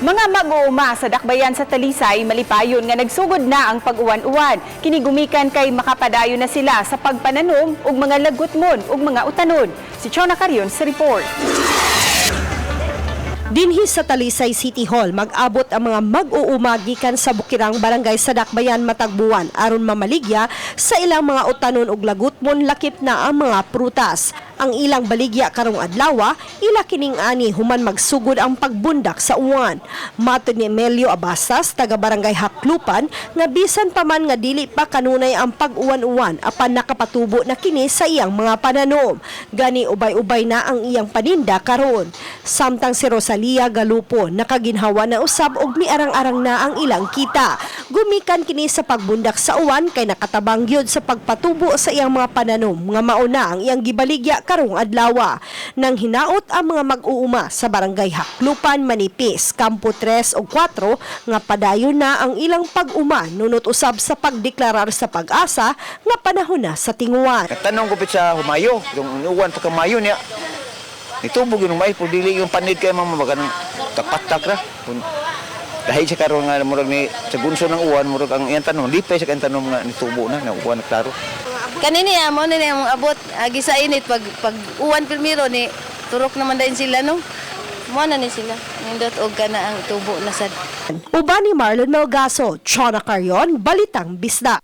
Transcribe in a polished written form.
Mga mag-uuma sa dakbayan sa Talisay, malipayon nga nagsugod na ang pag-uwan-uwan. Kinigumikan kay makapadayon na sila sa pagpananom ug mga lagutmon ug mga utanon. Si Chona Carion sa report. Dinhi sa Talisay City Hall, mag-abot ang mga mag-uuma gikan sa Bukirang Barangay sa Dakbayan matag buwan aron mamaligya sa ilang mga utanon ug lagutmon lakip na ang mga prutas. Ang ilang baligya karong adlaw, ila kining ani human magsugod ang pagbundak sa uwan. Matod ni Emilio Abasas, taga Barangay Haklupan, nga bisan pa man nga dili pa kanunay ang pag-uwan-uwan apan nakapatubo na kini sa iyang mga pananom. Gani ubay-ubay na ang iyang paninda karon. Samtang si Rosalia Galupo nakaginhawa na usab og miarang-arang na ang ilang kita. Gumikan kini sa pagbundak sa uwan kay nakatabang gyud sa pagpatubo sa iyang mga pananom nga mauna ang iyang gibaligya karong adlaw. Nang hinaot ang mga mag-uuma sa Barangay Haklupan, Manipis, Campo 3 o 4 nga padayon na ang ilang pag-uma nunot usab sa pagdeklarar sa pag-asa nga panahon na sa tinguan. Tanong ko sa humayo, yung uwan pa kamayo niya. Itubog yung may pudili yung panid kay mga mabagan takpat-tak ra. Dahil sa karon nga murag ni sa gunso ng uwan murag ang iyang tanom lipay sa kan tanom nga nitubo na uwan na klaro. Kanini amo ni ang abot agi sa init pag uwan pirmiro ni turok naman din sila no. Mo na ni sila. Nindot og kana ang tubo na sad. Uban ni Marlon Melgaso, Chona Carion, Balitang Bisda.